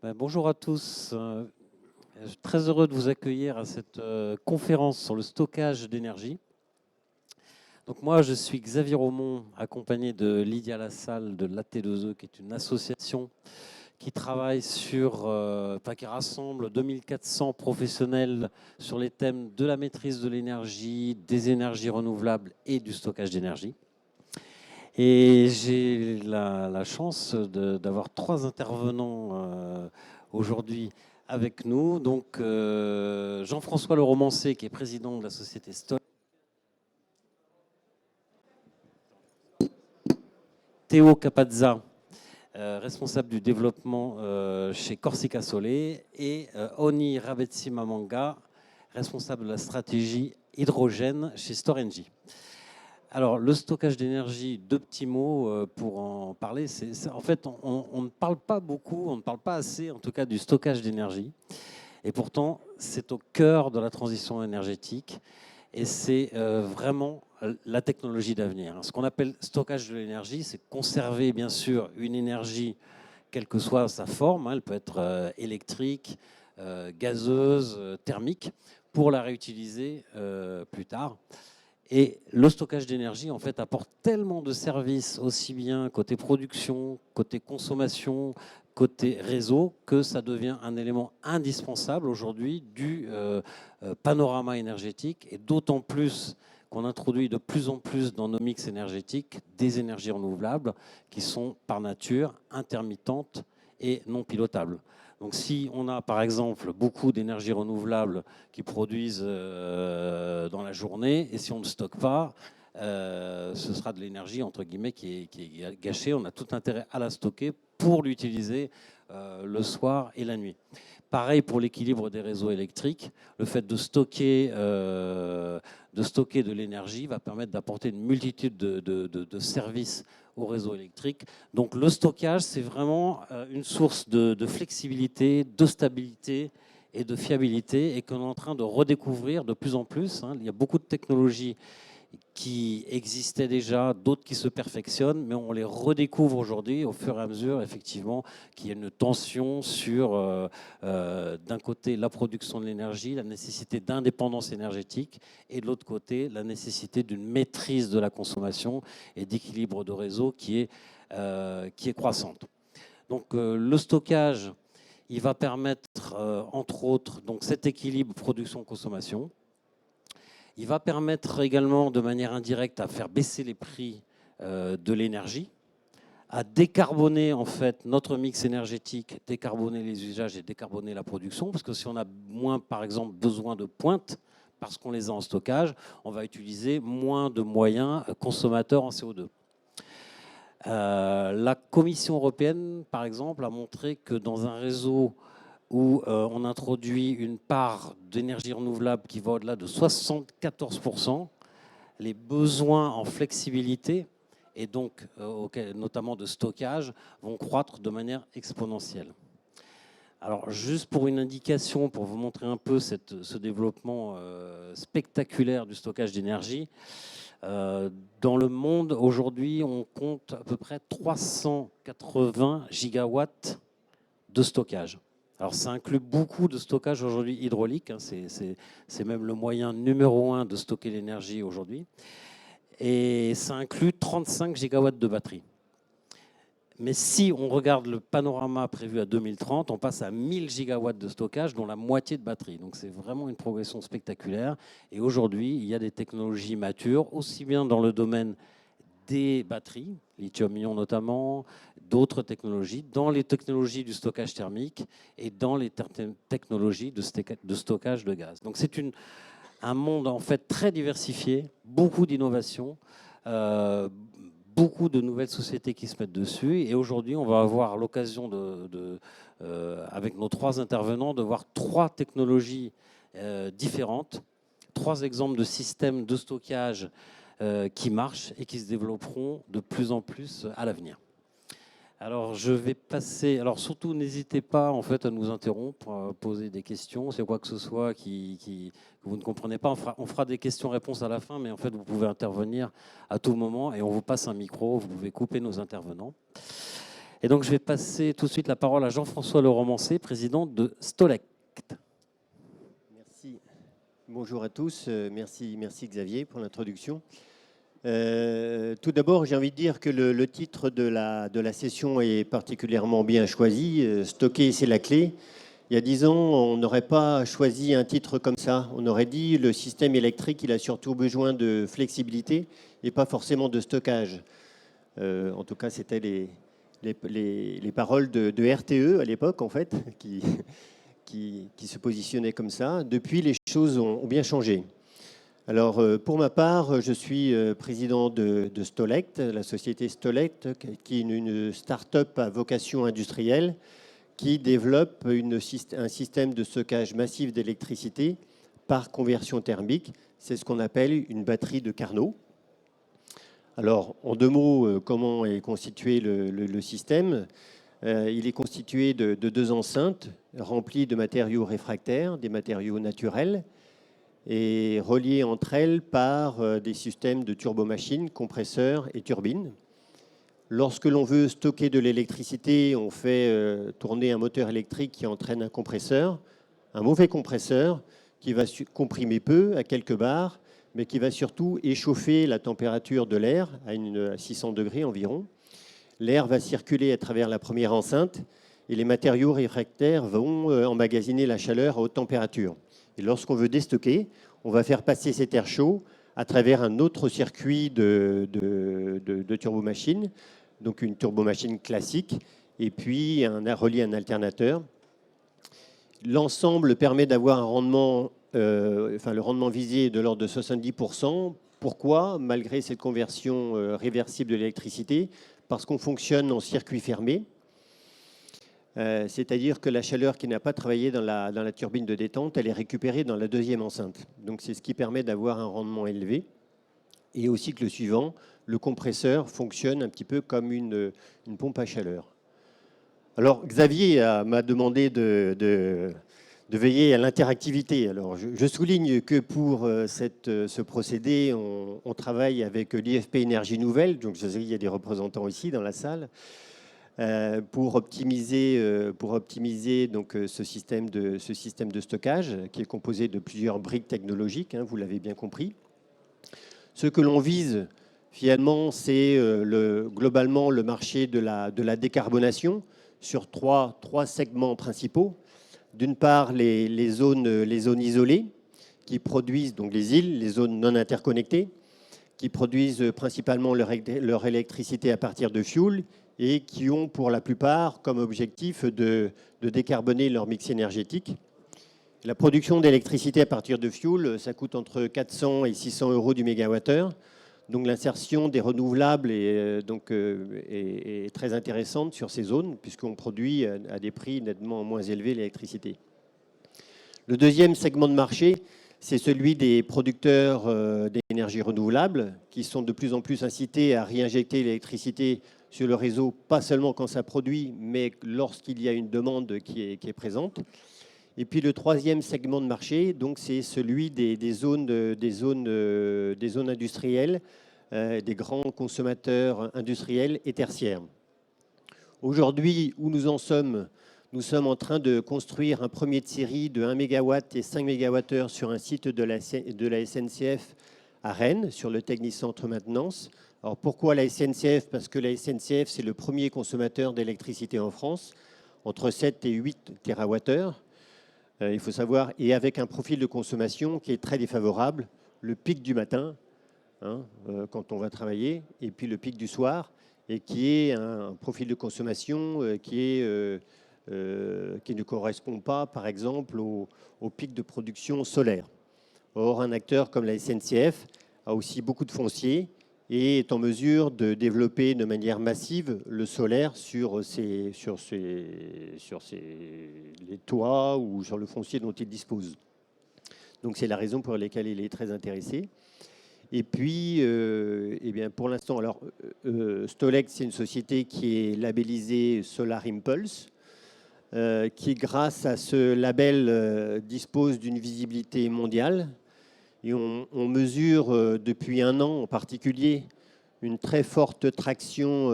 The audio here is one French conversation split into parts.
Bonjour à tous. Je suis très heureux de vous accueillir à cette conférence sur le stockage d'énergie. Donc moi, je suis Xavier Aumont, accompagné de Lydia Lassalle de l'AT2E, qui est une association qui travaille qui rassemble 2400 professionnels sur les thèmes de la maîtrise de l'énergie, des énergies renouvelables et du stockage d'énergie. Et j'ai la chance d'avoir trois intervenants aujourd'hui avec nous. Donc Jean-François Le Romancé, qui est président de la société Stock. Théo Capazza, responsable du développement chez Corsica Sole. Et Oni Rabetsi-Mamanga, responsable de la stratégie hydrogène chez Storengy. Alors, le stockage d'énergie, deux petits mots pour en parler. En fait, on ne parle pas beaucoup, on ne parle pas assez, en tout cas, du stockage d'énergie. Et pourtant, c'est au cœur de la transition énergétique. Et c'est vraiment la technologie d'avenir. Ce qu'on appelle stockage de l'énergie, c'est conserver, bien sûr, une énergie, quelle que soit sa forme. Elle peut être électrique, gazeuse, thermique, pour la réutiliser plus tard. Et le stockage d'énergie, en fait, apporte tellement de services, aussi bien côté production, côté consommation, côté réseau, que ça devient un élément indispensable aujourd'hui du panorama énergétique, et d'autant plus qu'on introduit de plus en plus dans nos mix énergétiques des énergies renouvelables qui sont par nature intermittentes et non pilotables. Donc si on a par exemple beaucoup d'énergies renouvelables qui produisent dans la journée, et si on ne stocke pas, ce sera de l'énergie entre guillemets qui est gâchée. On a tout intérêt à la stocker pour l'utiliser le soir et la nuit. Pareil pour l'équilibre des réseaux électriques. Le fait de stocker de l'énergie va permettre d'apporter une multitude de services au réseau électrique. Donc le stockage, c'est vraiment une source de flexibilité, de stabilité et de fiabilité, et qu'on est en train de redécouvrir de plus en plus. Il y a beaucoup de technologies qui existaient déjà, d'autres qui se perfectionnent, mais on les redécouvre aujourd'hui au fur et à mesure, effectivement, qu'il y a une tension sur, d'un côté, la production de l'énergie, la nécessité d'indépendance énergétique, et de l'autre côté, la nécessité d'une maîtrise de la consommation et d'équilibre de réseau qui est croissante. Donc le stockage, il va permettre, entre autres, donc cet équilibre production-consommation. Il va permettre également, de manière indirecte, à faire baisser les prix de l'énergie, à décarboner en fait notre mix énergétique, décarboner les usages et décarboner la production, parce que si on a moins, par exemple, besoin de pointes, parce qu'on les a en stockage, on va utiliser moins de moyens consommateurs en CO2. La Commission européenne, par exemple, a montré que dans un réseau où on introduit une part d'énergie renouvelable qui va au-delà de 74%, les besoins en flexibilité, et donc notamment de stockage, vont croître de manière exponentielle. Alors, juste pour une indication, pour vous montrer un peu ce développement spectaculaire du stockage d'énergie, dans le monde, aujourd'hui, on compte à peu près 380 gigawatts de stockage. Alors, ça inclut beaucoup de stockage aujourd'hui hydraulique. C'est même le moyen numéro 1 de stocker l'énergie aujourd'hui. Et ça inclut 35 gigawatts de batterie. Mais si on regarde le panorama prévu à 2030, on passe à 1000 gigawatts de stockage, dont la moitié de batterie. Donc c'est vraiment une progression spectaculaire. Et aujourd'hui, il y a des technologies matures, aussi bien dans le domaine des batteries, lithium-ion notamment, d'autres technologies, dans les technologies du stockage thermique et dans les technologies de stockage de gaz. Donc c'est un monde en fait très diversifié, beaucoup d'innovations, beaucoup de nouvelles sociétés qui se mettent dessus. Et aujourd'hui, on va avoir l'occasion avec nos trois intervenants, de voir trois technologies différentes, trois exemples de systèmes de stockage qui marchent et qui se développeront de plus en plus à l'avenir. Alors, je vais passer. Alors, surtout, n'hésitez pas en fait à nous interrompre, à poser des questions. C'est quoi que ce soit que vous ne comprenez pas. On fera des questions-réponses à la fin, mais en fait, vous pouvez intervenir à tout moment et on vous passe un micro. Vous pouvez couper nos intervenants. Et donc, je vais passer tout de suite la parole à Jean-François Leromancé, président de Stolect. Merci. Bonjour à tous. Merci Xavier pour l'introduction. Tout d'abord, j'ai envie de dire que le titre de la session est particulièrement bien choisi. Stocker, c'est la clé. Il y a 10 ans, on n'aurait pas choisi un titre comme ça. On aurait dit le système électrique, il a surtout besoin de flexibilité et pas forcément de stockage. En tout cas, c'était les paroles de RTE à l'époque, en fait, qui se positionnaient comme ça. Depuis, les choses ont bien changé. Alors, pour ma part, je suis président de Stolect, la société Stolect, qui est une start-up à vocation industrielle qui développe un système de stockage massif d'électricité par conversion thermique. C'est ce qu'on appelle une batterie de Carnot. Alors, en 2 mots, comment est constitué le système ? Il est constitué de 2 enceintes remplies de matériaux réfractaires, des matériaux naturels, et reliées entre elles par des systèmes de turbomachines, compresseurs et turbines. Lorsque l'on veut stocker de l'électricité, on fait tourner un moteur électrique qui entraîne un compresseur, un mauvais compresseur qui va comprimer peu, à quelques bars, mais qui va surtout échauffer la température de l'air à 600 degrés environ. L'air va circuler à travers la première enceinte et les matériaux réfractaires vont emmagasiner la chaleur à haute température. Et lorsqu'on veut déstocker, on va faire passer cet air chaud à travers un autre circuit de turbomachine, donc une turbomachine classique, et puis relié à un alternateur. L'ensemble permet d'avoir un rendement, le rendement visé est de l'ordre de 70%. Pourquoi ? Malgré cette conversion réversible de l'électricité, parce qu'on fonctionne en circuit fermé. C'est-à-dire que la chaleur qui n'a pas travaillé dans la turbine de détente, elle est récupérée dans la deuxième enceinte. Donc c'est ce qui permet d'avoir un rendement élevé. Et aussi que le suivant, le compresseur fonctionne un petit peu comme une pompe à chaleur. Alors Xavier m'a demandé de veiller à l'interactivité. Alors je souligne que pour ce procédé, on travaille avec l'IFP Énergie Nouvelle. Donc je sais qu'il y a des représentants ici dans la salle. Pour optimiser donc, ce système de stockage qui est composé de plusieurs briques technologiques, vous l'avez bien compris. Ce que l'on vise finalement, c'est globalement le marché de la décarbonation sur trois segments principaux. D'une part, les zones isolées qui produisent, donc les îles, les zones non interconnectées, qui produisent principalement leur électricité à partir de fioul et qui ont pour la plupart comme objectif de décarboner leur mix énergétique. La production d'électricité à partir de fioul, ça coûte entre 400 et 600 euros du mégawattheure. Donc l'insertion des renouvelables est très intéressante sur ces zones puisqu'on produit à des prix nettement moins élevés l'électricité. Le deuxième segment de marché, c'est celui des producteurs d'énergie renouvelable qui sont de plus en plus incités à réinjecter l'électricité sur le réseau, pas seulement quand ça produit, mais lorsqu'il y a une demande qui est présente. Et puis le troisième segment de marché, donc c'est celui des zones industrielles, des grands consommateurs industriels et tertiaires. Aujourd'hui, où nous en sommes, nous sommes en train de construire un premier de série de 1 MW et 5 MWh sur un site de la SNCF à Rennes, sur le Technicentre Maintenance. Alors pourquoi la SNCF ? Parce que la SNCF, c'est le premier consommateur d'électricité en France, entre 7 et 8 TWh. Il faut savoir, et avec un profil de consommation qui est très défavorable, le pic du matin, quand on va travailler, et puis le pic du soir, et qui est un profil de consommation qui ne correspond pas, par exemple, au pic de production solaire. Or, un acteur comme la SNCF a aussi beaucoup de foncier et est en mesure de développer de manière massive le solaire sur les toits ou sur le foncier dont il dispose. Donc c'est la raison pour laquelle il est très intéressé. Et puis, pour l'instant, Stolect, c'est une société qui est labellisée Solar Impulse, qui, grâce à ce label, dispose d'une visibilité mondiale. Et on mesure depuis 1 an en particulier une très forte traction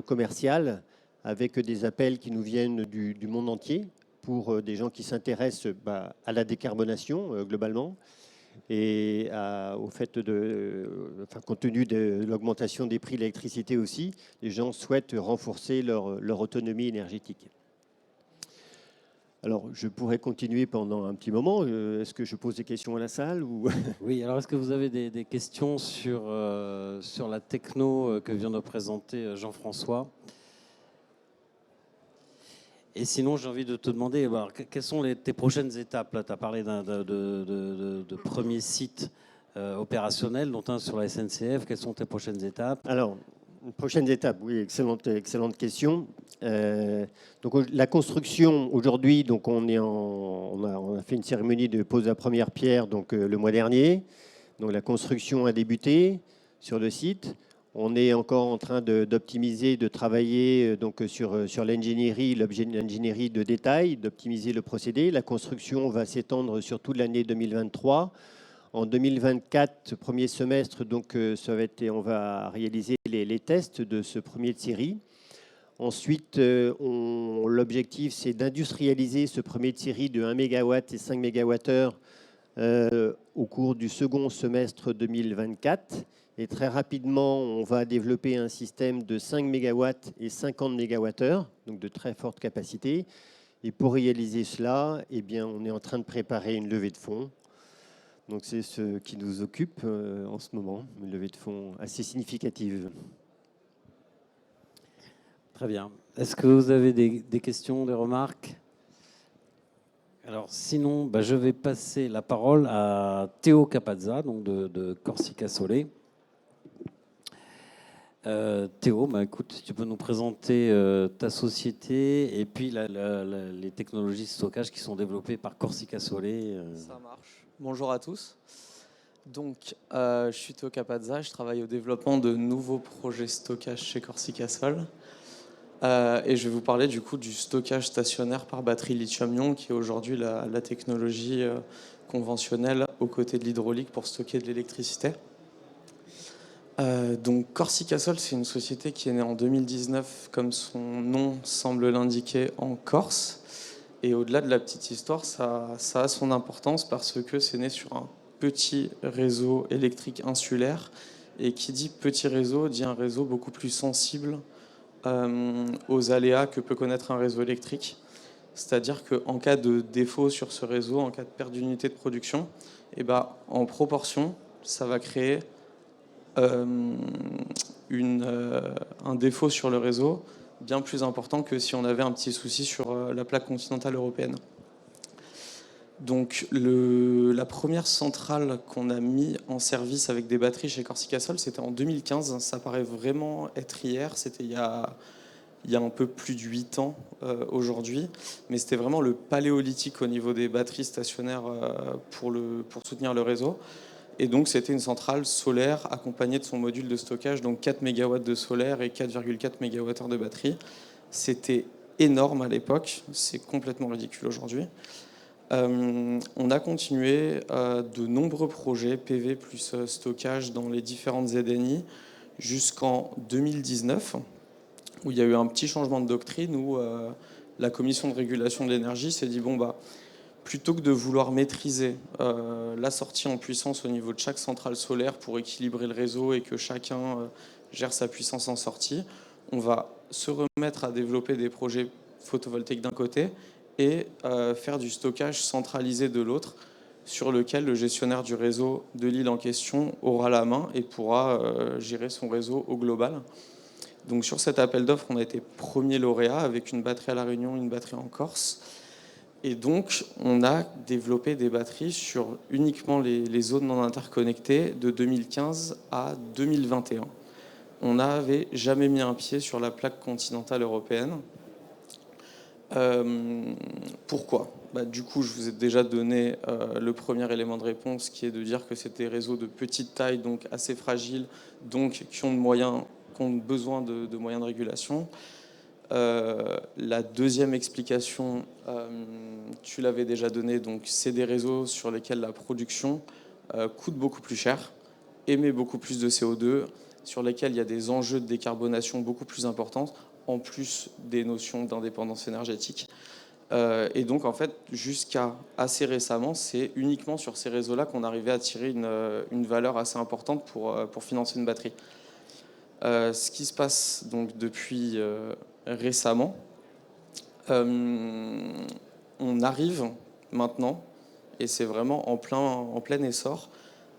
commerciale avec des appels qui nous viennent du monde entier pour des gens qui s'intéressent à la décarbonation globalement et au fait compte tenu de l'augmentation des prix de l'électricité aussi, les gens souhaitent renforcer leur autonomie énergétique. Alors, je pourrais continuer pendant un petit moment. Est-ce que je pose des questions à la salle ou... Oui, alors est-ce que vous avez des questions sur la techno que vient de présenter Jean-François? Et sinon, j'ai envie de te demander, alors, quelles sont tes prochaines étapes? Là, tu as parlé de premiers sites opérationnels, dont un sur la SNCF. Quelles sont tes prochaines étapes? Alors, prochaines étapes, oui, excellente question. Donc, la construction, aujourd'hui, donc on a fait une cérémonie de pose de la première pierre donc, le mois dernier. Donc, la construction a débuté sur le site. On est encore en train d'optimiser, de travailler donc, sur l'ingénierie, l'ingénierie de détail, d'optimiser le procédé. La construction va s'étendre sur toute l'année 2023. En 2024, premier semestre, donc, on va réaliser les tests de ce premier de série. Ensuite, l'objectif, c'est d'industrialiser ce premier de série de 1 MW et 5 MWh au cours du second semestre 2024. Et très rapidement, on va développer un système de 5 MW et 50 MWh, donc de très forte capacité. Et pour réaliser cela, eh bien, on est en train de préparer une levée de fonds. Donc c'est ce qui nous occupe en ce moment, une levée de fonds assez significative. Très bien. Est-ce que vous avez des questions, des remarques? Alors sinon, je vais passer la parole à Théo Capazza, donc de Corsica Sole. Théo, écoute, si tu peux nous présenter ta société et puis les technologies de stockage qui sont développées par Corsica Sole. Ça marche. Bonjour à tous. Donc, je suis Théo Capazza, je travaille au développement de nouveaux projets stockage chez Corsica Sole. Et je vais vous parler du coup du stockage stationnaire par batterie lithium-ion, qui est aujourd'hui la technologie conventionnelle aux côtés de l'hydraulique pour stocker de l'électricité. Donc Corsica Sole, c'est une société qui est née en 2019, comme son nom semble l'indiquer, en Corse. Et au-delà de la petite histoire, ça a son importance parce que c'est né sur un petit réseau électrique insulaire. Et qui dit petit réseau, dit un réseau beaucoup plus sensible aux aléas que peut connaître un réseau électrique. C'est-à-dire qu'en cas de défaut sur ce réseau, en cas de perte d'unité de production, en proportion, ça va créer un défaut sur le réseau bien plus important que si on avait un petit souci sur la plaque continentale européenne. Donc la première centrale qu'on a mis en service avec des batteries chez Corsica Sole, c'était en 2015. Ça paraît vraiment être hier, c'était il y a un peu plus de 8 ans aujourd'hui, mais c'était vraiment le paléolithique au niveau des batteries stationnaires pour soutenir le réseau. Et donc c'était une centrale solaire accompagnée de son module de stockage, donc 4 MW de solaire et 4,4 MWh de batterie. C'était énorme à l'époque, c'est complètement ridicule aujourd'hui. On a continué de nombreux projets PV plus stockage dans les différentes ZNI jusqu'en 2019, où il y a eu un petit changement de doctrine, où la commission de régulation de l'énergie s'est dit plutôt que de vouloir maîtriser la sortie en puissance au niveau de chaque centrale solaire pour équilibrer le réseau et que chacun gère sa puissance en sortie, on va se remettre à développer des projets photovoltaïques d'un côté et faire du stockage centralisé de l'autre, sur lequel le gestionnaire du réseau de l'île en question aura la main et pourra gérer son réseau au global. Donc sur cet appel d'offres, on a été premier lauréat avec une batterie à La Réunion, une batterie en Corse. Et donc, on a développé des batteries sur uniquement les zones non interconnectées de 2015 à 2021. On n'avait jamais mis un pied sur la plaque continentale européenne. Pourquoi ? Du coup, je vous ai déjà donné le premier élément de réponse, qui est de dire que c'est des réseaux de petite taille, donc assez fragiles, donc qui ont besoin de moyens de régulation. La deuxième explication, tu l'avais déjà donnée, donc c'est des réseaux sur lesquels la production coûte beaucoup plus cher, émet beaucoup plus de CO2, sur lesquels il y a des enjeux de décarbonation beaucoup plus importants, en plus des notions d'indépendance énergétique. Et donc, en fait, jusqu'à assez récemment, c'est uniquement sur ces réseaux-là qu'on arrivait à tirer une valeur assez importante pour financer une batterie. Ce qui se passe donc depuis récemment, on arrive maintenant, et c'est vraiment en plein essor,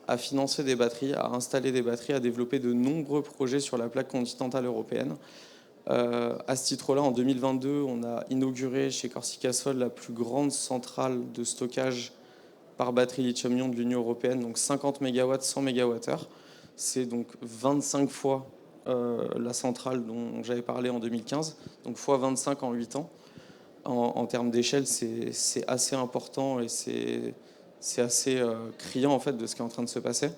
à financer des batteries, à installer des batteries, à développer de nombreux projets sur la plaque continentale européenne. À ce titre-là, en 2022, on a inauguré chez Corsica Sol la plus grande centrale de stockage par batterie lithium-ion de l'Union européenne, donc 50 MW, 100 MWh. C'est donc 25 fois la centrale dont j'avais parlé en 2015, donc fois 25 en 8 ans. En termes d'échelle, c'est assez important et c'est assez criant en fait de ce qui est en train de se passer.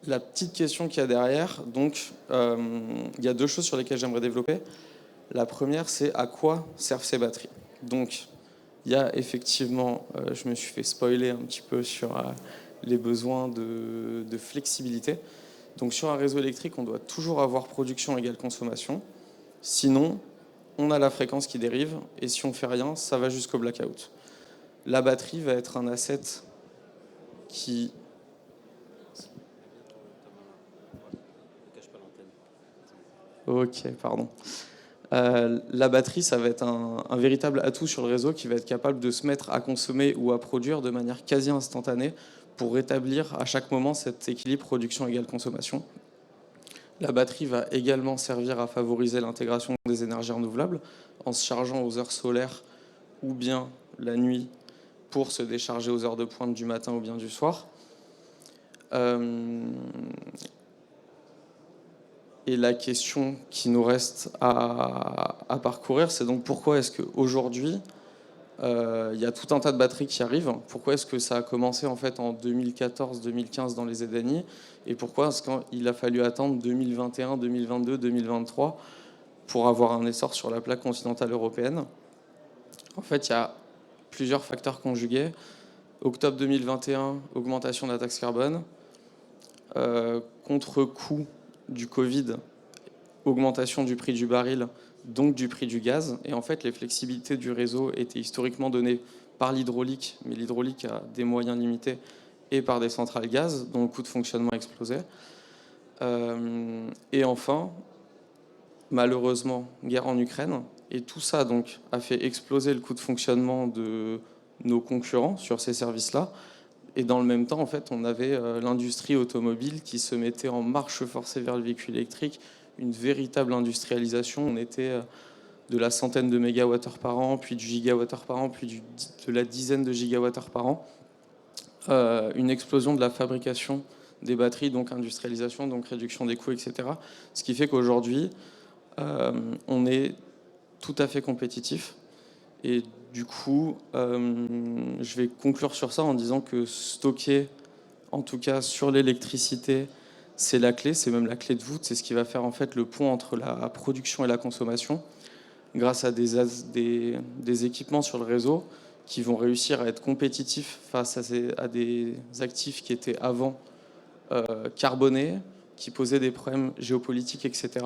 La petite question qu'il y a derrière, donc, il y a deux choses sur lesquelles j'aimerais développer. La première, c'est à quoi servent ces batteries. Donc, il y a effectivement, je me suis fait spoiler un petit peu sur les besoins de flexibilité. Donc, sur un réseau électrique, on doit toujours avoir production égale consommation. Sinon, on a la fréquence qui dérive, et si on fait rien, ça va jusqu'au blackout. La batterie va être un asset qui... Ok, pardon. La batterie, ça va être un véritable atout sur le réseau qui va être capable de se mettre à consommer ou à produire de manière quasi instantanée pour rétablir à chaque moment cet équilibre production égale consommation. La batterie va également servir à favoriser l'intégration des énergies renouvelables en se chargeant aux heures solaires ou bien la nuit pour se décharger aux heures de pointe du matin ou bien du soir. Et la question qui nous reste à parcourir, c'est donc pourquoi est-ce qu'aujourd'hui, il y a tout un tas de batteries qui arrivent. Pourquoi est-ce que ça a commencé en fait en 2014-2015 dans les ZNI et pourquoi est-ce qu'il a fallu attendre 2021, 2022, 2023 pour avoir un essor sur la plaque continentale européenne? En fait, il y a plusieurs facteurs conjugués. Octobre 2021, augmentation de la taxe carbone. Contre-coup du Covid, augmentation du prix du baril, donc du prix du gaz. Et en fait, les flexibilités du réseau étaient historiquement données par l'hydraulique, mais l'hydraulique a des moyens limités, et par des centrales gaz, dont le coût de fonctionnement explosait. Et enfin, malheureusement, guerre en Ukraine. Et tout ça donc, a fait exploser le coût de fonctionnement de nos concurrents sur ces services-là. Et dans le même temps, en fait, on avait l'industrie automobile qui se mettait en marche forcée vers le véhicule électrique, une véritable industrialisation. On était de la centaine de mégawattheures par an, puis du gigawattheure par an, puis de la dizaine de gigawattheures par an. Une explosion de la fabrication des batteries, donc industrialisation, donc réduction des coûts, etc. Ce qui fait qu'aujourd'hui, on est tout à fait compétitif. Et du coup, je vais conclure sur ça en disant que stocker, en tout cas sur l'électricité, c'est la clé, c'est même la clé de voûte, c'est ce qui va faire en fait le pont entre la production et la consommation, grâce à des équipements sur le réseau qui vont réussir à être compétitifs face à des actifs qui étaient avant carbonés, qui posaient des problèmes géopolitiques, etc.,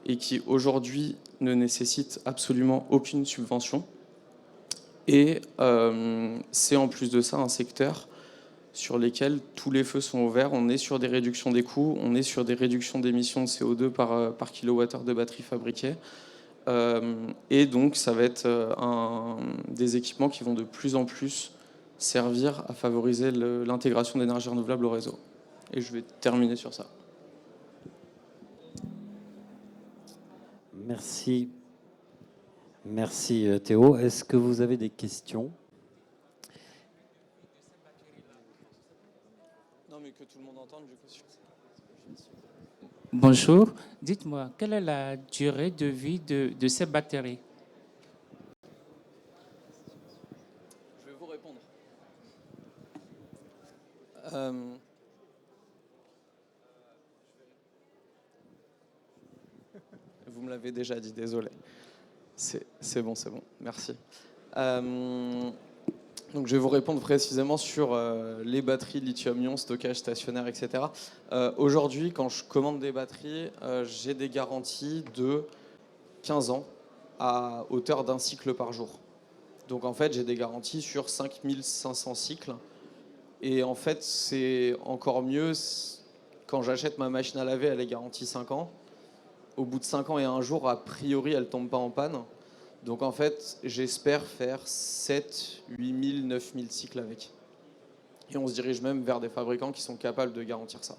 et qui aujourd'hui ne nécessitent absolument aucune subvention. Et c'est en plus de ça un secteur sur lesquels tous les feux sont ouverts. On est sur des réductions des coûts, on est sur des réductions d'émissions de CO2 par kilowattheure de batterie fabriquée. Et donc ça va être des équipements qui vont de plus en plus servir à favoriser l'intégration d'énergie renouvelable au réseau. Et je vais terminer sur ça. Merci. Merci Théo. Est-ce que vous avez des questions? Non, mais que tout le monde entende, du coup. Bonjour, dites-moi, quelle est la durée de vie de ces batteries? Je vais vous répondre. Vous me l'avez déjà dit, désolé. C'est bon, merci. Donc je vais vous répondre précisément sur les batteries lithium-ion, stockage stationnaire, etc. Aujourd'hui, quand je commande des batteries, j'ai des garanties de 15 ans à hauteur d'un cycle par jour. Donc en fait, j'ai des garanties sur 5500 cycles. Et en fait, c'est encore mieux quand j'achète ma machine à laver, elle est garantie 5 ans. Au bout de 5 ans et un jour, a priori, elle ne tombe pas en panne. Donc en fait, j'espère faire 7, 8000, 9000 cycles avec. Et on se dirige même vers des fabricants qui sont capables de garantir ça.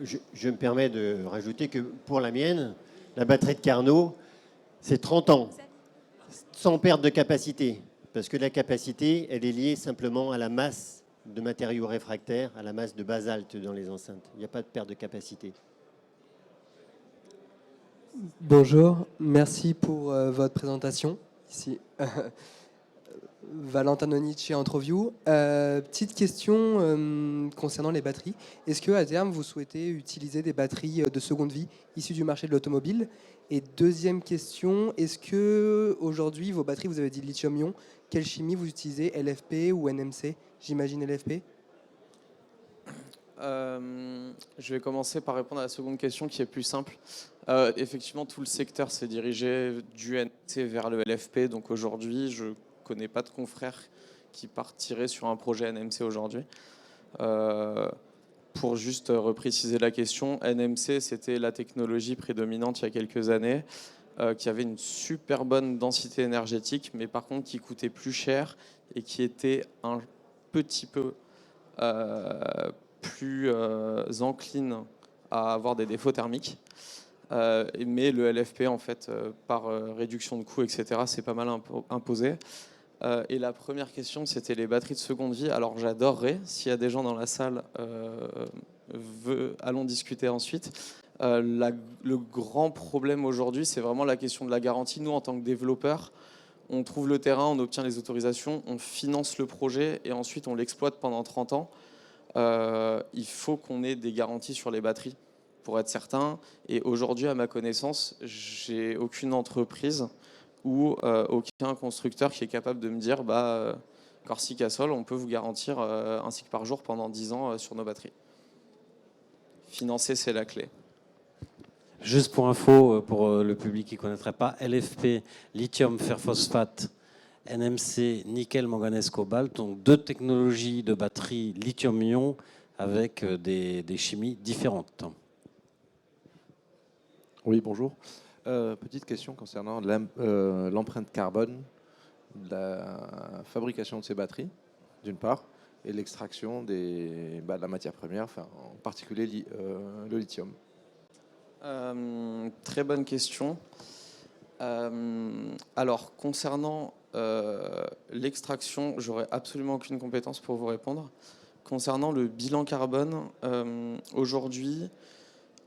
Je me permets de rajouter que pour la mienne, la batterie de Carnot, c'est 30 ans, sans perte de capacité. Parce que la capacité, elle est liée simplement à la masse de matériaux réfractaires, à la masse de basalte dans les enceintes. Il n'y a pas de perte de capacité. Bonjour, merci pour votre présentation. Ici, Valentin Nonic chez Entreview. Petite question concernant les batteries. Est-ce qu'à terme, vous souhaitez utiliser des batteries de seconde vie issues du marché de l'automobile? Et deuxième question, est-ce que aujourd'hui vos batteries, vous avez dit lithium-ion, quelle chimie vous utilisez, LFP ou NMC? J'imagine LFP. Je vais commencer par répondre à la seconde question qui est plus simple. Effectivement, tout le secteur s'est dirigé du NMC vers le LFP. Donc aujourd'hui, je ne connais pas de confrères qui partiraient sur un projet NMC aujourd'hui. Pour juste repréciser la question, NMC, c'était la technologie prédominante il y a quelques années, qui avait une super bonne densité énergétique, mais par contre qui coûtait plus cher et qui était un petit peu plus encline à avoir des défauts thermiques. Mais le LFP, en fait, par réduction de coûts, etc., c'est pas mal imposé. Et la première question, c'était les batteries de seconde vie. Alors j'adorerais, s'il y a des gens dans la salle, allons discuter ensuite. Le grand problème aujourd'hui, c'est vraiment la question de la garantie. Nous, en tant que développeurs, on trouve le terrain, on obtient les autorisations, on finance le projet et ensuite on l'exploite pendant 30 ans. Il faut qu'on ait des garanties sur les batteries pour être certain. Et aujourd'hui, à ma connaissance, j'ai aucune entreprise ou aucun constructeur qui est capable de me dire Corsica Sol, on peut vous garantir un cycle par jour pendant 10 ans sur nos batteries. Financer, c'est la clé. Juste pour info, pour le public qui ne connaîtrait pas, LFP, lithium, fer phosphate, NMC, nickel, manganèse, cobalt, donc deux technologies de batterie lithium-ion avec des chimies différentes. Oui, bonjour. Petite question concernant l'empreinte carbone de la fabrication de ces batteries, d'une part, et l'extraction de la matière première, enfin, en particulier le lithium. Très bonne question. Alors, concernant l'extraction, j'aurais absolument aucune compétence pour vous répondre. Concernant le bilan carbone, aujourd'hui,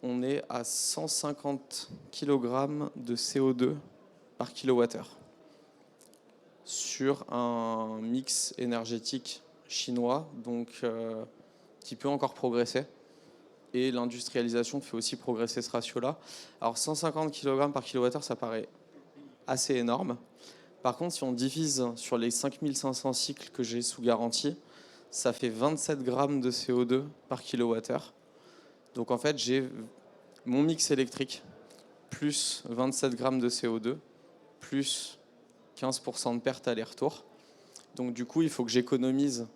on est à 150 kg de CO2 par kilowattheure sur un mix énergétique chinois, donc qui peut encore progresser. Et l'industrialisation fait aussi progresser ce ratio-là. Alors 150 kg par kilowattheure, ça paraît assez énorme. Par contre, si on divise sur les 5500 cycles que j'ai sous garantie, ça fait 27 grammes de CO2 par kilowattheure. Donc en fait, j'ai mon mix électrique plus 27 grammes de CO2 plus 15% de perte aller-retour. Donc du coup, il faut que j'économise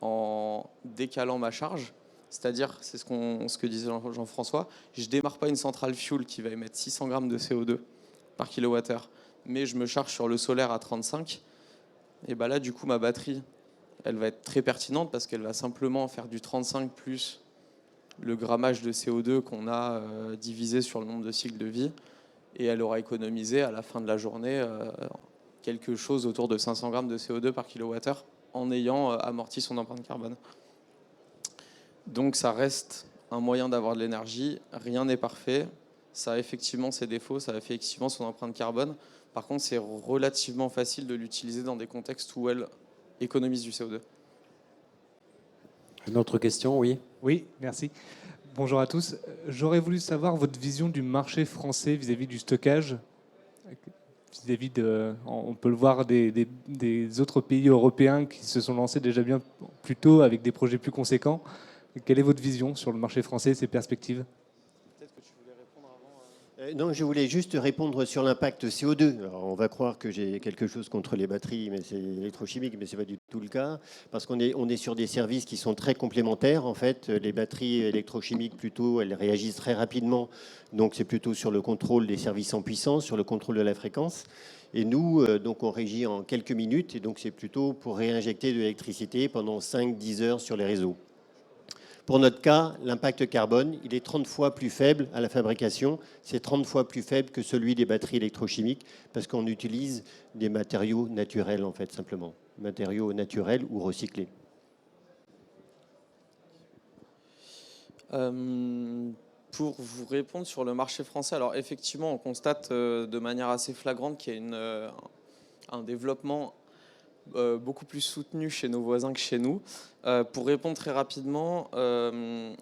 en décalant ma charge. C'est-à-dire, c'est ce que disait Jean-François, je ne démarre pas une centrale fuel qui va émettre 600 grammes de CO2 par kilowattheure, mais je me charge sur le solaire à 35. Et bien là, du coup, ma batterie, elle va être très pertinente parce qu'elle va simplement faire du 35 plus le grammage de CO2 qu'on a divisé sur le nombre de cycles de vie. Et elle aura économisé à la fin de la journée quelque chose autour de 500 grammes de CO2 par kilowattheure en ayant amorti son empreinte carbone. Donc ça reste un moyen d'avoir de l'énergie, rien n'est parfait, ça a effectivement ses défauts, ça a effectivement son empreinte carbone. Par contre, c'est relativement facile de l'utiliser dans des contextes où elle économise du CO2. Une autre question, oui. Oui, merci. Bonjour à tous. J'aurais voulu savoir votre vision du marché français vis-à-vis du stockage. vis-à-vis de, on peut le voir, des autres pays européens qui se sont lancés déjà bien plus tôt avec des projets plus conséquents. Quelle est votre vision sur le marché français et ses perspectives? Peut-être que tu voulais répondre avant. Non, je voulais juste répondre sur l'impact CO2. Alors, on va croire que j'ai quelque chose contre les batteries, mais c'est électrochimique, mais c'est pas du tout le cas, parce qu'on est sur des services qui sont très complémentaires. En fait, les batteries électrochimiques, plutôt, elles réagissent très rapidement, donc c'est plutôt sur le contrôle des services en puissance, sur le contrôle de la fréquence. Et nous, donc, on régit en quelques minutes, et donc c'est plutôt pour réinjecter de l'électricité pendant 5-10 heures sur les réseaux. Pour notre cas, l'impact carbone, il est 30 fois plus faible à la fabrication. C'est 30 fois plus faible que celui des batteries électrochimiques parce qu'on utilise des matériaux naturels, en fait, simplement. Matériaux naturels ou recyclés. Pour vous répondre sur le marché français, alors effectivement, on constate de manière assez flagrante qu'il y a un développement beaucoup plus soutenu chez nos voisins que chez nous. Pour répondre très rapidement, on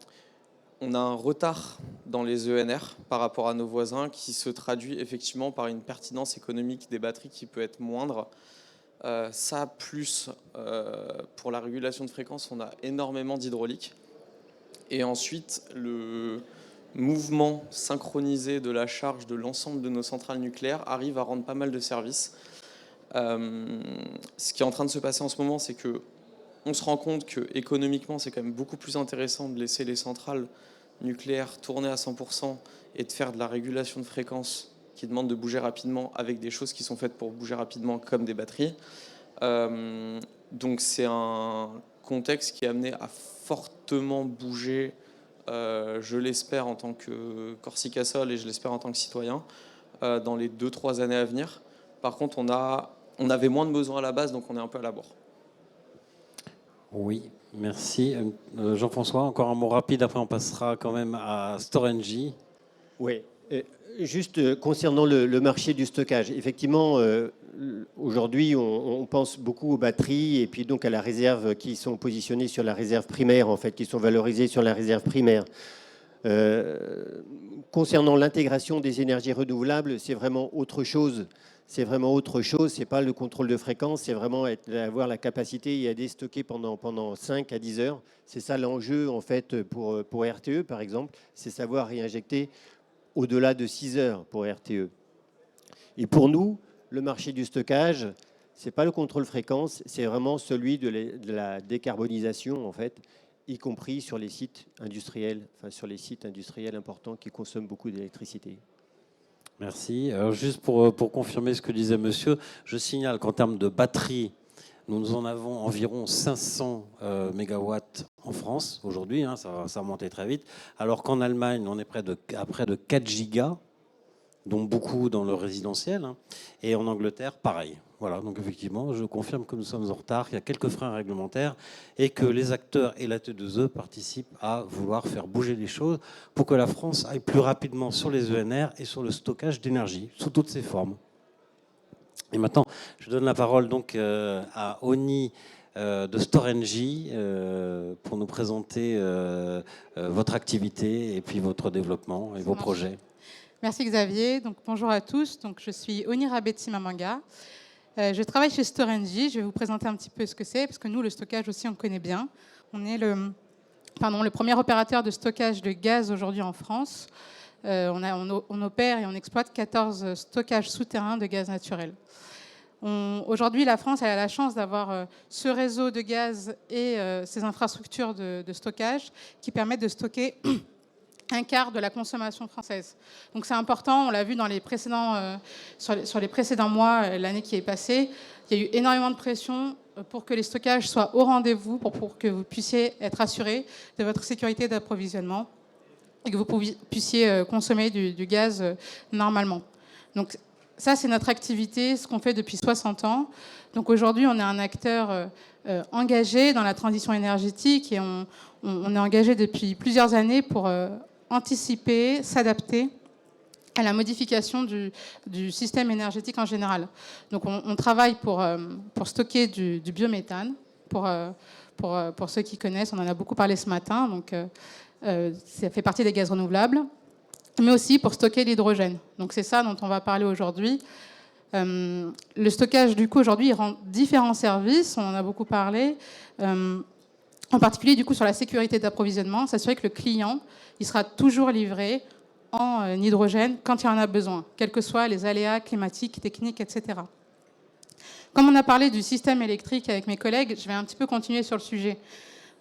a un retard dans les ENR par rapport à nos voisins qui se traduit effectivement par une pertinence économique des batteries qui peut être moindre. Ça, plus pour la régulation de fréquence, on a énormément d'hydraulique. Et ensuite, le mouvement synchronisé de la charge de l'ensemble de nos centrales nucléaires arrive à rendre pas mal de services. Ce qui est en train de se passer en ce moment, c'est que on se rend compte que économiquement, c'est quand même beaucoup plus intéressant de laisser les centrales nucléaires tourner à 100% et de faire de la régulation de fréquence qui demande de bouger rapidement avec des choses qui sont faites pour bouger rapidement comme des batteries. Donc c'est un contexte qui est amené à fortement bouger, je l'espère en tant que Corsica Sol et je l'espère en tant que citoyen, dans les 2-3 années à venir. Par contre, on avait moins de besoins à la base, donc on est un peu à la bourre. Oui, merci. Jean-François, encore un mot rapide, après on passera quand même à Storengy. Oui, juste concernant le marché du stockage. Effectivement, aujourd'hui, on pense beaucoup aux batteries et puis donc à la réserve qui sont positionnées sur la réserve primaire, en fait, qui sont valorisées sur la réserve primaire. Concernant l'intégration des énergies renouvelables, c'est vraiment autre chose. C'est vraiment autre chose, c'est pas le contrôle de fréquence, c'est vraiment avoir la capacité et à déstocker pendant 5 à 10 heures. C'est ça l'enjeu en fait pour RTE par exemple, c'est savoir réinjecter au-delà de 6 heures pour RTE. Et pour nous, le marché du stockage, c'est pas le contrôle fréquence, c'est vraiment celui de la décarbonisation en fait, y compris sur les sites industriels, enfin sur les sites industriels importants qui consomment beaucoup d'électricité. Merci. Alors juste pour confirmer ce que disait monsieur, je signale qu'en termes de batterie, nous en avons environ 500 mégawatts en France aujourd'hui, hein, ça va monter très vite, alors qu'en Allemagne, on est à près de 4 gigas, dont beaucoup dans le résidentiel, hein, et en Angleterre, pareil. Voilà, donc effectivement, je confirme que nous sommes en retard, qu'il y a quelques freins réglementaires et que les acteurs et la T2E participent à vouloir faire bouger les choses pour que la France aille plus rapidement sur les ENR et sur le stockage d'énergie, sous toutes ses formes. Et maintenant, je donne la parole donc à Oni de Storengy pour nous présenter votre activité et puis votre développement et vos projets. Merci Xavier. Donc, bonjour à tous. Donc, je suis Oni Rabetsi-Mamanga. Je travaille chez Storengy. Je vais vous présenter un petit peu ce que c'est, parce que nous, le stockage aussi, on connaît bien. On est le premier opérateur de stockage de gaz aujourd'hui en France. On opère et on exploite 14 stockages souterrains de gaz naturel. Aujourd'hui, la France a la chance d'avoir ce réseau de gaz et ces infrastructures de stockage qui permettent de stocker un quart de la consommation française. Donc c'est important, on l'a vu dans les précédents, sur les précédents mois, l'année qui est passée, il y a eu énormément de pression pour que les stockages soient au rendez-vous, pour que vous puissiez être assurés de votre sécurité d'approvisionnement et que vous puissiez consommer du gaz normalement. Donc ça, c'est notre activité, ce qu'on fait depuis 60 ans. Donc aujourd'hui, on est un acteur engagé dans la transition énergétique et on est engagé depuis plusieurs années pour anticiper, s'adapter à la modification du système énergétique en général. Donc on travaille pour stocker du biométhane, pour ceux qui connaissent, on en a beaucoup parlé ce matin, donc ça fait partie des gaz renouvelables, mais aussi pour stocker l'hydrogène. Donc c'est ça dont on va parler aujourd'hui. Le stockage, du coup, aujourd'hui, il rend différents services. On en a beaucoup parlé. En particulier, du coup, sur la sécurité d'approvisionnement, s'assurer que le client, il sera toujours livré en hydrogène quand il en a besoin, quels que soient les aléas climatiques, techniques, etc. Comme on a parlé du système électrique avec mes collègues, je vais un petit peu continuer sur le sujet.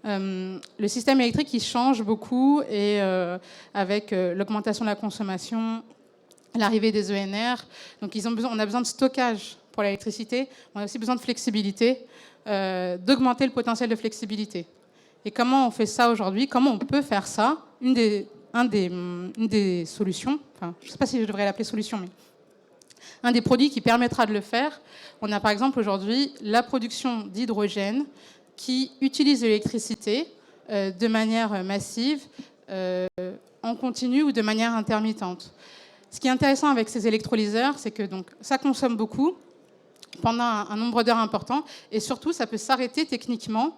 Le système électrique, il change beaucoup et avec l'augmentation de la consommation, l'arrivée des ENR, donc on a besoin de stockage pour l'électricité, on a aussi besoin de flexibilité, d'augmenter le potentiel de flexibilité. Et comment on fait ça aujourd'hui? Comment on peut faire ça? Une des solutions, enfin, je ne sais pas si je devrais l'appeler solution, mais un des produits qui permettra de le faire, on a par exemple aujourd'hui la production d'hydrogène qui utilise de l'électricité de manière massive, en continu ou de manière intermittente. Ce qui est intéressant avec ces électrolyseurs, c'est que donc, ça consomme beaucoup pendant un nombre d'heures important, et surtout, ça peut s'arrêter techniquement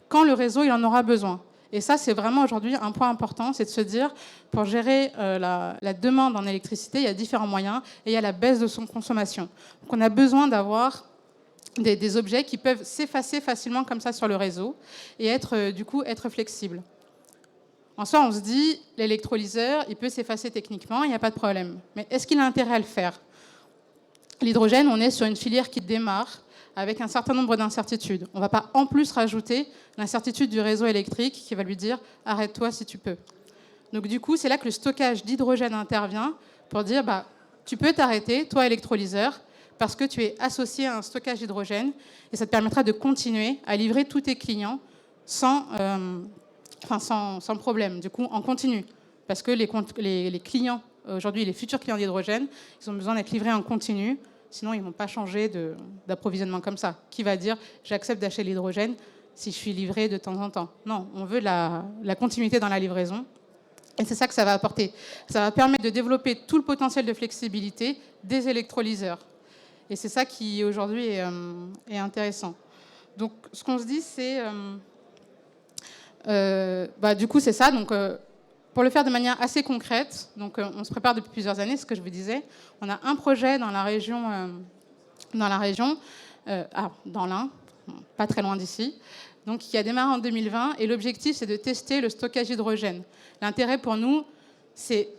quand le réseau il en aura besoin. Et ça, c'est vraiment aujourd'hui un point important, c'est de se dire, pour gérer la demande en électricité, il y a différents moyens, et il y a la baisse de son consommation. Donc on a besoin d'avoir des objets qui peuvent s'effacer facilement comme ça sur le réseau, et du coup être flexibles. En soi, on se dit, l'électrolyseur, il peut s'effacer techniquement, il n'y a pas de problème. Mais est-ce qu'il a intérêt à le faire? L'hydrogène, on est sur une filière qui démarre avec un certain nombre d'incertitudes. On ne va pas en plus rajouter l'incertitude du réseau électrique qui va lui dire « arrête-toi si tu peux ». Donc du coup, c'est là que le stockage d'hydrogène intervient pour dire bah, « tu peux t'arrêter, toi électrolyseur, parce que tu es associé à un stockage d'hydrogène et ça te permettra de continuer à livrer tous tes clients sans problème, du coup en continu. Parce que les clients, aujourd'hui les futurs clients d'hydrogène, ils ont besoin d'être livrés en continu. Sinon, ils ne vont pas changer d'approvisionnement comme ça. Qui va dire « j'accepte d'acheter l'hydrogène si je suis livré de temps en temps ». Non, on veut la continuité dans la livraison. Et c'est ça que ça va apporter. Ça va permettre de développer tout le potentiel de flexibilité des électrolyseurs. Et c'est ça qui, aujourd'hui, est intéressant. Donc, ce qu'on se dit, c'est... du coup, c'est ça. Donc, pour le faire de manière assez concrète, donc on se prépare depuis plusieurs années, ce que je vous disais. On a un projet dans la région, dans l'Ain, pas très loin d'ici, donc qui a démarré en 2020. Et l'objectif, c'est de tester le stockage d'hydrogène. L'intérêt pour nous, c'est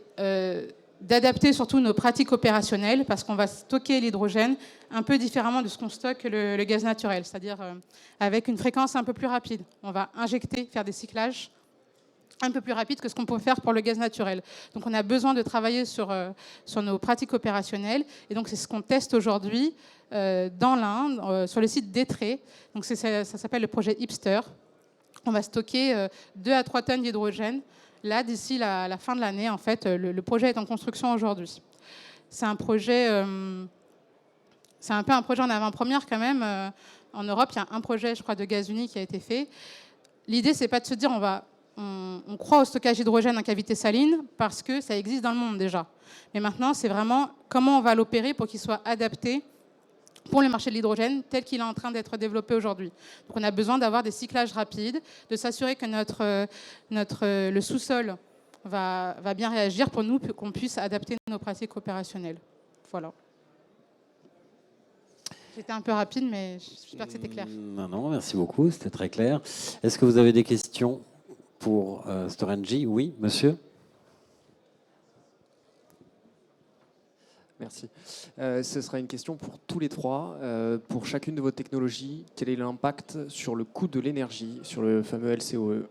d'adapter surtout nos pratiques opérationnelles, parce qu'on va stocker l'hydrogène un peu différemment de ce qu'on stocke le gaz naturel, c'est-à-dire avec une fréquence un peu plus rapide. On va injecter, faire des cyclages un peu plus rapide que ce qu'on peut faire pour le gaz naturel. Donc on a besoin de travailler sur nos pratiques opérationnelles, et donc c'est ce qu'on teste aujourd'hui dans l'Inde, sur le site d'Étré. Donc ça s'appelle le projet Hipster. On va stocker 2 à 3 tonnes d'hydrogène. Là, d'ici la fin de l'année, en fait, le projet est en construction aujourd'hui. C'est un projet, c'est un peu un projet en avant-première quand même. En Europe, il y a un projet, je crois, de Gazuni qui a été fait. L'idée, c'est pas de se dire on croit au stockage d'hydrogène en cavité saline parce que ça existe dans le monde déjà. Mais maintenant, c'est vraiment comment on va l'opérer pour qu'il soit adapté pour le marché de l'hydrogène tel qu'il est en train d'être développé aujourd'hui. Donc on a besoin d'avoir des cyclages rapides, de s'assurer que le sous-sol va bien réagir pour nous, qu'on puisse adapter nos pratiques opérationnelles. Voilà. J'étais un peu rapide, mais j'espère que c'était clair. Non, merci beaucoup, c'était très clair. Est-ce que vous avez des questions pour Storengy? Oui, monsieur. Merci. Ce sera une question pour tous les trois. Pour chacune de vos technologies, quel est l'impact sur le coût de l'énergie, sur le fameux LCOE?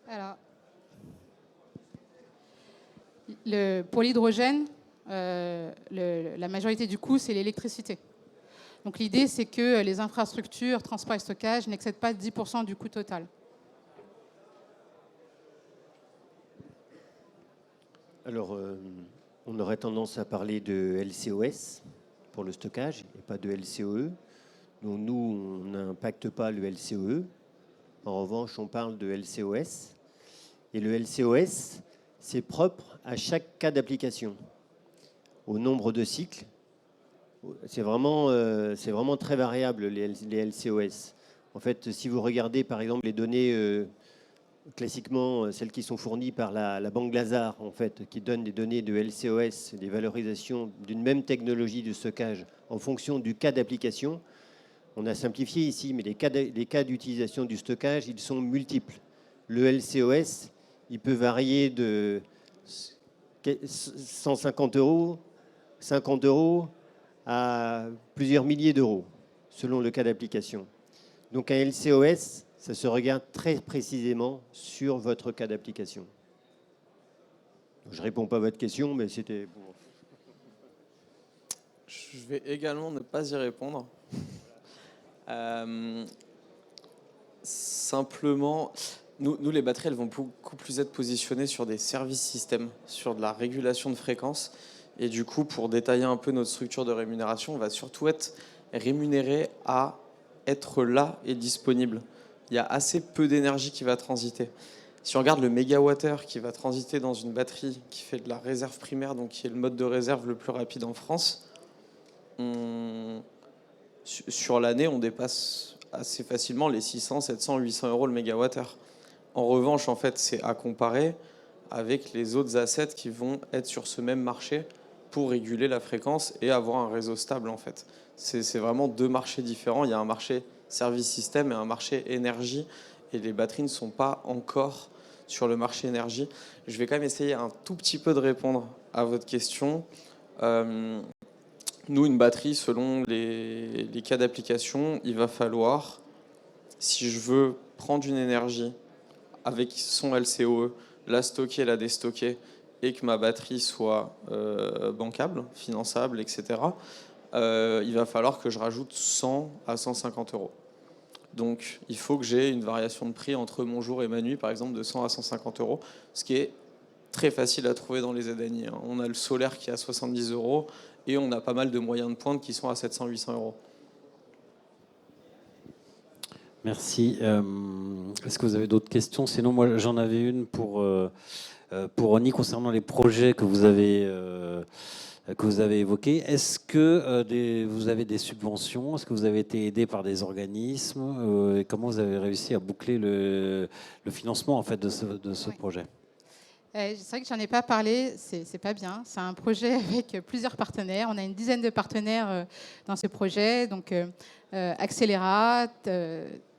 Alors, pour l'hydrogène, la majorité du coût, c'est l'électricité. Donc l'idée, c'est que les infrastructures, transport et stockage n'excèdent pas 10% du coût total. Alors, on aurait tendance à parler de LCOS pour le stockage et pas de LCOE. Donc nous, on n'impacte pas le LCOE. En revanche, on parle de LCOS. Et le LCOS, c'est propre à chaque cas d'application, au nombre de cycles. C'est vraiment très variable, les LCOS. En fait, si vous regardez, par exemple, les données classiquement celles qui sont fournies par la Banque Lazare, en fait, qui donne des données de LCOS, des valorisations d'une même technologie de stockage en fonction du cas d'application. On a simplifié ici, mais les cas d'utilisation du stockage, ils sont multiples. Le LCOS, il peut varier de 150 €, 50 € à plusieurs milliers d'euros, selon le cas d'application. Donc un LCOS, ça se regarde très précisément sur votre cas d'application. Je ne réponds pas à votre question, mais c'était... Bon. Je vais également ne pas y répondre. Simplement, nous, les batteries, elles vont beaucoup plus être positionnées sur des services systèmes, sur de la régulation de fréquences. Et du coup, pour détailler un peu notre structure de rémunération, on va surtout être rémunéré à être là et disponible. Il y a assez peu d'énergie qui va transiter. Si on regarde le mégawattheure qui va transiter dans une batterie qui fait de la réserve primaire, donc qui est le mode de réserve le plus rapide en France, sur l'année, on dépasse assez facilement les 600, 700, 800 € le mégawattheure. En revanche, en fait, c'est à comparer avec les autres assets qui vont être sur ce même marché pour réguler la fréquence et avoir un réseau stable, en fait. C'est vraiment deux marchés différents. Il y a un marché service système et un marché énergie, et les batteries ne sont pas encore sur le marché énergie. Je vais quand même essayer un tout petit peu de répondre à votre question. Nous, une batterie, selon les cas d'application, il va falloir, si je veux prendre une énergie avec son LCOE, la stocker, la déstocker, et que ma batterie soit bancable, finançable, etc., il va falloir que je rajoute 100 à 150 €. Donc, il faut que j'ai une variation de prix entre mon jour et ma nuit, par exemple, de 100 à 150 €, ce qui est très facile à trouver dans les ZNI. On a le solaire qui est à 70 € et on a pas mal de moyens de pointe qui sont à 700-800 €. Merci. Est-ce que vous avez d'autres questions? Sinon, moi, j'en avais une pour Oni concernant les projets que vous avez évoqués. Est-ce que vous avez des subventions? Est-ce que vous avez été aidé par des organismes? Et comment vous avez réussi à boucler le financement en fait, de ce projet? C'est vrai que j'en ai pas parlé, c'est pas bien. C'est un projet avec plusieurs partenaires. On a une dizaine de partenaires dans ce projet, donc Accélérate,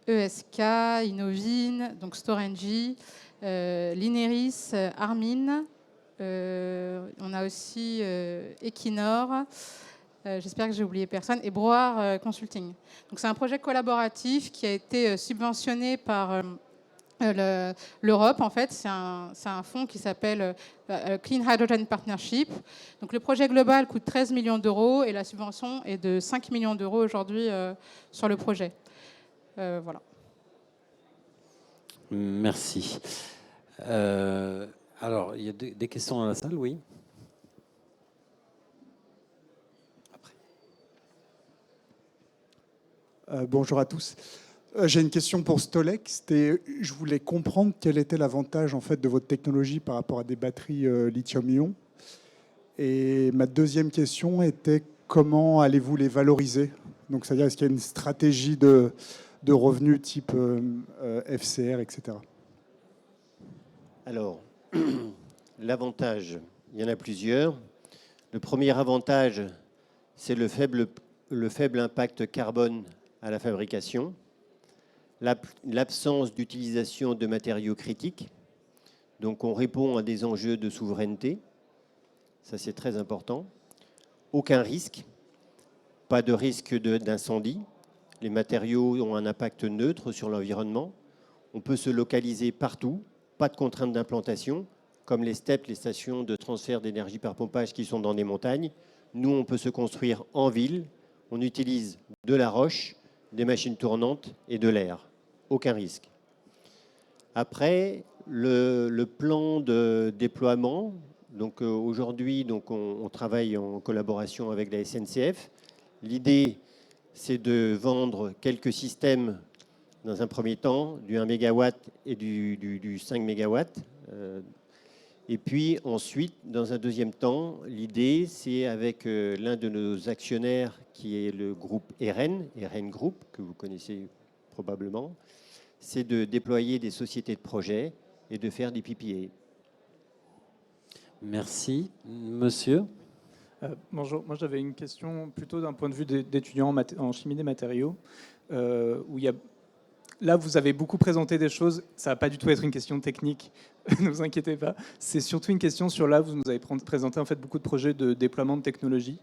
ESK, Innovine, donc Storengy, Lineris, Armin. On a aussi Equinor. J'espère que j'ai oublié personne. Et Broar Consulting. Donc c'est un projet collaboratif qui a été subventionné par l'Europe, en fait. C'est un fonds qui s'appelle Clean Hydrogen Partnership. Donc le projet global coûte 13 millions d'euros et la subvention est de 5 millions d'euros aujourd'hui sur le projet. Voilà. Merci. Alors, il y a des questions dans la salle, oui. Bonjour à tous. J'ai une question pour Stolex. Je voulais comprendre quel était l'avantage en fait de votre technologie par rapport à des batteries lithium-ion. Et ma deuxième question était comment allez-vous les valoriser? Donc, c'est-à-dire, est-ce qu'il y a une stratégie de revenus type FCR, etc. Alors, l'avantage, il y en a plusieurs. Le premier avantage, c'est le faible impact carbone à la fabrication, l'absence d'utilisation de matériaux critiques. Donc, on répond à des enjeux de souveraineté. Ça, c'est très important. Aucun risque, pas de risque d'incendie. Les matériaux ont un impact neutre sur l'environnement. On peut se localiser partout, pas de contraintes d'implantation, comme les STEP, les stations de transfert d'énergie par pompage qui sont dans des montagnes. Nous, on peut se construire en ville. On utilise de la roche, des machines tournantes et de l'air. Aucun risque. Après, le plan de déploiement. Donc aujourd'hui, on travaille en collaboration avec la SNCF. L'idée, c'est de vendre quelques systèmes dans un premier temps, du 1 MW et du 5 MW. Et puis ensuite, dans un deuxième temps, l'idée, c'est avec l'un de nos actionnaires qui est le groupe RN Group, que vous connaissez probablement, c'est de déployer des sociétés de projet et de faire des PPA. Merci. Monsieur? Bonjour, moi j'avais une question plutôt d'un point de vue d'étudiant en chimie des matériaux, où il y a... Là, vous avez beaucoup présenté des choses, ça va pas du tout être une question technique, ne vous inquiétez pas. C'est surtout une question sur là, vous nous avez présenté en fait beaucoup de projets de déploiement de technologie.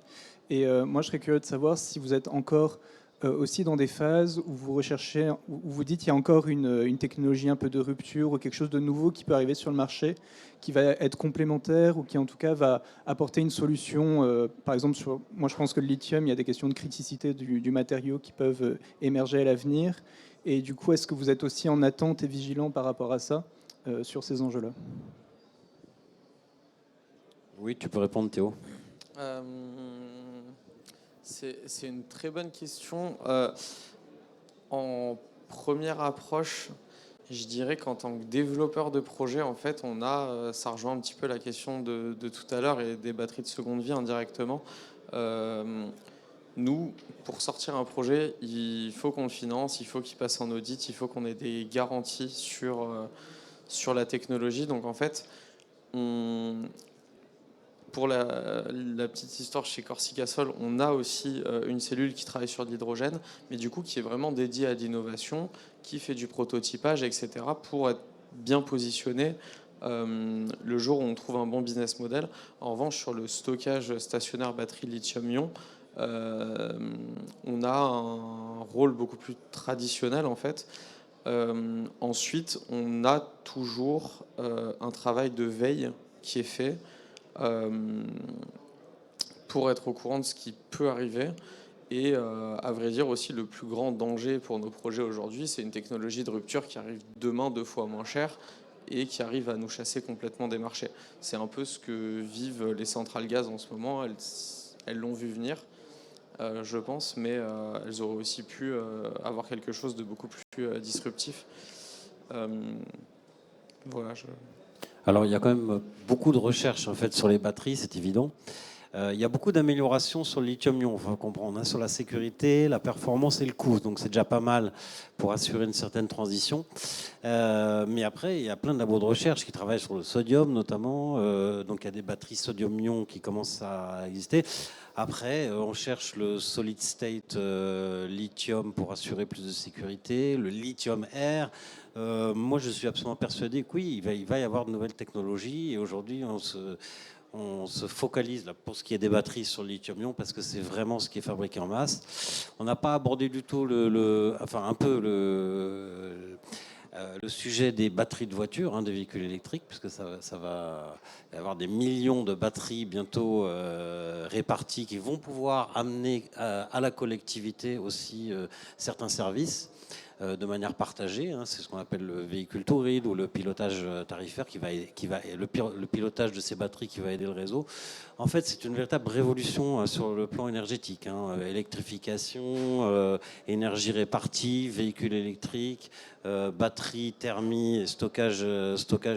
Et moi, je serais curieux de savoir si vous êtes encore aussi dans des phases où vous recherchez, où vous dites qu'il y a encore une technologie un peu de rupture ou quelque chose de nouveau qui peut arriver sur le marché, qui va être complémentaire ou qui en tout cas va apporter une solution. Par exemple, moi je pense que le lithium, il y a des questions de criticité du matériau qui peuvent émerger à l'avenir. Et du coup, est-ce que vous êtes aussi en attente et vigilant par rapport à ça, sur ces enjeux-là? Oui, tu peux répondre, Théo. C'est une très bonne question. En première approche, je dirais qu'en tant que développeur de projet, en fait, ça rejoint un petit peu la question de tout à l'heure et des batteries de seconde vie indirectement. Nous, pour sortir un projet, il faut qu'on le finance, il faut qu'il passe en audit, il faut qu'on ait des garanties sur la technologie. Donc en fait, pour la petite histoire, chez Corsica Sol, on a aussi une cellule qui travaille sur de l'hydrogène, mais du coup qui est vraiment dédiée à l'innovation, qui fait du prototypage, etc., pour être bien positionné le jour où on trouve un bon business model. En revanche, sur le stockage stationnaire batterie lithium-ion, on a un rôle beaucoup plus traditionnel en fait. Ensuite, on a toujours un travail de veille qui est fait pour être au courant de ce qui peut arriver. Et à vrai dire aussi, le plus grand danger pour nos projets aujourd'hui, c'est une technologie de rupture qui arrive demain 2 fois moins cher et qui arrive à nous chasser complètement des marchés. C'est un peu ce que vivent les centrales gaz en ce moment. Elles l'ont vu venir, je pense, mais elles auraient aussi pu avoir quelque chose de beaucoup plus disruptif. Voilà. Alors, il y a quand même beaucoup de recherches en fait sur les batteries, c'est évident. Il y a beaucoup d'améliorations sur le lithium-ion. Enfin, comprendre, hein, sur la sécurité, la performance et le coût. Donc, c'est déjà pas mal pour assurer une certaine transition. Mais après, il y a plein de labos de recherche qui travaillent sur le sodium, notamment. Donc, il y a des batteries sodium-ion qui commencent à exister. Après, on cherche le solid state lithium pour assurer plus de sécurité, le lithium air. Moi, je suis absolument persuadé que oui, il va y avoir de nouvelles technologies. Et aujourd'hui, on se focalise là, pour ce qui est des batteries sur le lithium-ion parce que c'est vraiment ce qui est fabriqué en masse. On n'a pas abordé du tout le sujet des batteries de voitures, hein, des véhicules électriques, puisque ça va y avoir des millions de batteries bientôt réparties qui vont pouvoir amener à la collectivité aussi certains services. De manière partagée, hein, c'est ce qu'on appelle le véhicule to grid ou le pilotage tarifaire le pilotage de ces batteries qui va aider le réseau. En fait, c'est une véritable révolution sur le plan énergétique, hein, électrification, énergie répartie, véhicules électriques, batterie, thermie, et stockage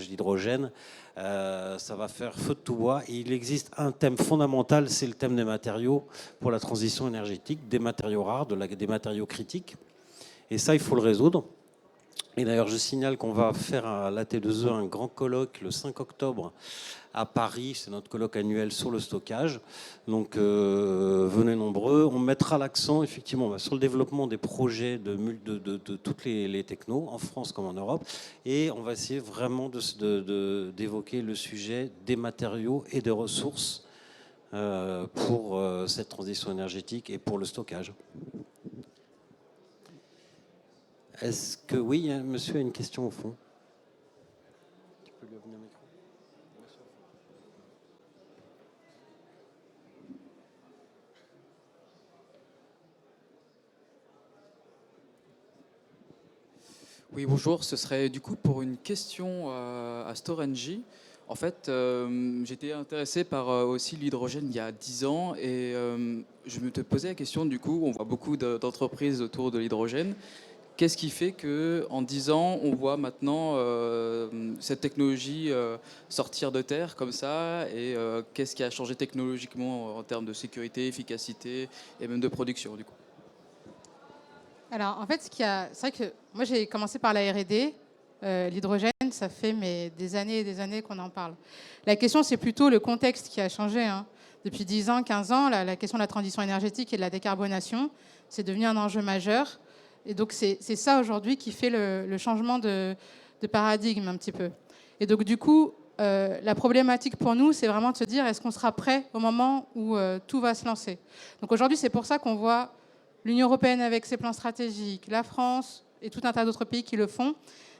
d'hydrogène. Ça va faire feu de tout bois. Et il existe un thème fondamental, c'est le thème des matériaux pour la transition énergétique, des matériaux rares, des matériaux critiques. Et ça, il faut le résoudre. Et d'ailleurs, je signale qu'on va faire à l'AT2E un grand colloque le 5 octobre à Paris. C'est notre colloque annuel sur le stockage. Donc, venez nombreux. On mettra l'accent, effectivement, sur le développement des projets de toutes les technos, en France comme en Europe. Et on va essayer vraiment d'évoquer le sujet des matériaux et des ressources pour cette transition énergétique et pour le stockage. Est-ce que oui, monsieur a une question au fond? Tu peux lui ouvrir le micro. Oui, bonjour. Ce serait du coup pour une question à Storengy. En fait, j'étais intéressé par aussi l'hydrogène il y a 10 ans et je me posais la question, du coup, on voit beaucoup d'entreprises autour de l'hydrogène. Qu'est-ce qui fait qu'en 10 ans, on voit maintenant cette technologie sortir de terre comme ça? Et qu'est-ce qui a changé technologiquement en termes de sécurité, efficacité et même de production du coup? Alors, en fait, c'est vrai que moi, j'ai commencé par la R&D. L'hydrogène, ça fait des années et des années qu'on en parle. La question, c'est plutôt le contexte qui a changé. Hein. Depuis 10 ans, 15 ans, la question de la transition énergétique et de la décarbonation, c'est devenu un enjeu majeur. Et donc, c'est ça aujourd'hui qui fait le changement de paradigme un petit peu. Et donc, du coup, la problématique pour nous, c'est vraiment de se dire, est-ce qu'on sera prêt au moment où tout va se lancer? Donc aujourd'hui, c'est pour ça qu'on voit l'Union européenne avec ses plans stratégiques, la France et tout un tas d'autres pays qui le font.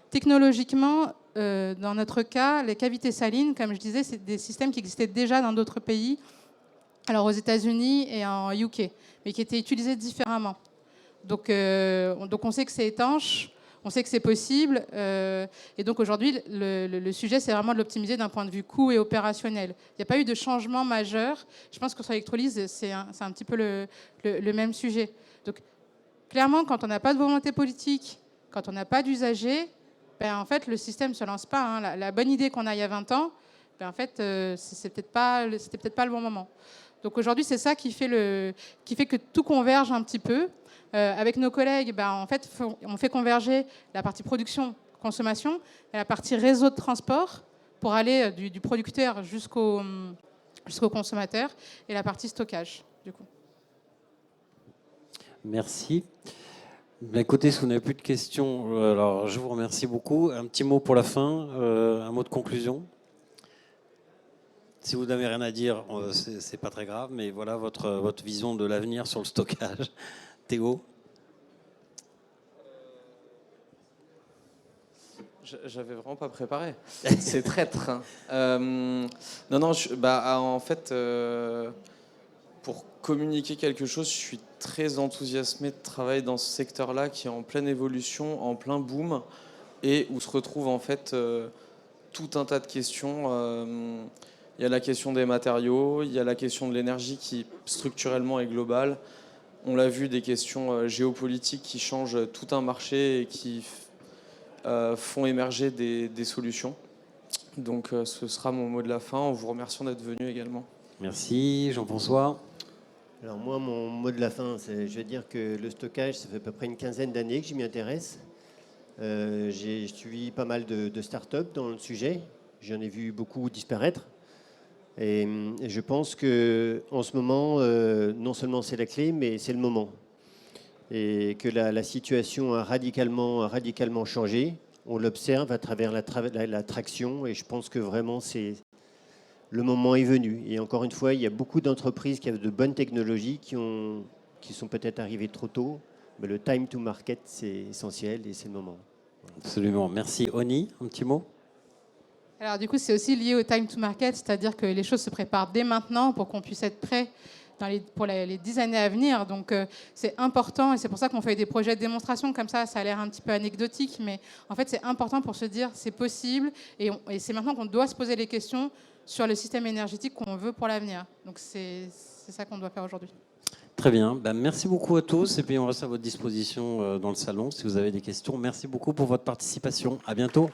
Technologiquement, dans notre cas, les cavités salines, comme je disais, c'est des systèmes qui existaient déjà dans d'autres pays, alors aux États-Unis et en UK, mais qui étaient utilisés différemment. Donc on sait que c'est étanche, on sait que c'est possible, et donc aujourd'hui, le sujet, c'est vraiment de l'optimiser d'un point de vue coût et opérationnel. Il n'y a pas eu de changement majeur. Je pense que sur l'électrolyse, c'est un petit peu le même sujet. Donc clairement, quand on n'a pas de volonté politique, quand on n'a pas d'usagers, en fait, le système ne se lance pas. Hein. La bonne idée qu'on a il y a 20 ans, en fait, c'était peut-être pas le bon moment. Donc aujourd'hui, c'est ça qui fait que tout converge un petit peu. Avec nos collègues, en fait, on fait converger la partie production-consommation et la partie réseau de transport pour aller du producteur jusqu'au consommateur et la partie stockage, du coup. Merci. Écoutez, si vous n'avez plus de questions, alors je vous remercie beaucoup. Un petit mot pour la fin, un mot de conclusion. Si vous n'avez rien à dire, c'est pas très grave, mais voilà votre vision de l'avenir sur le stockage. Théo? J'avais vraiment pas préparé. C'est traître. Hein. Non, en fait, pour communiquer quelque chose, je suis très enthousiasmé de travailler dans ce secteur-là qui est en pleine évolution, en plein boom, et où se retrouvent en fait tout un tas de questions. Il y a la question des matériaux, il y a la question de l'énergie qui structurellement est globale. On l'a vu, des questions géopolitiques qui changent tout un marché et qui font émerger des solutions. Donc ce sera mon mot de la fin en vous remerciant d'être venu également. Merci. Jean-François? Alors moi, mon mot de la fin, je vais dire que le stockage, ça fait à peu près une quinzaine d'années que je m'y intéresse. J'ai suivi pas mal de start-up dans le sujet. J'en ai vu beaucoup disparaître. Et je pense qu'en ce moment, non seulement c'est la clé, mais c'est le moment. Et que la situation a radicalement changé. On l'observe à travers la traction. Et je pense que vraiment, le moment est venu. Et encore une fois, il y a beaucoup d'entreprises qui avaient de bonnes technologies qui sont peut-être arrivées trop tôt. Mais le time to market, c'est essentiel et c'est le moment. Absolument. Merci. Oni, un petit mot? Alors du coup, c'est aussi lié au time to market, c'est-à-dire que les choses se préparent dès maintenant pour qu'on puisse être prêt pour les 10 années à venir. Donc c'est important et c'est pour ça qu'on fait des projets de démonstration comme ça. Ça a l'air un petit peu anecdotique, mais en fait c'est important pour se dire c'est possible et c'est maintenant qu'on doit se poser les questions sur le système énergétique qu'on veut pour l'avenir. Donc c'est ça qu'on doit faire aujourd'hui. Très bien. Merci beaucoup à tous et puis on reste à votre disposition dans le salon si vous avez des questions. Merci beaucoup pour votre participation. À bientôt.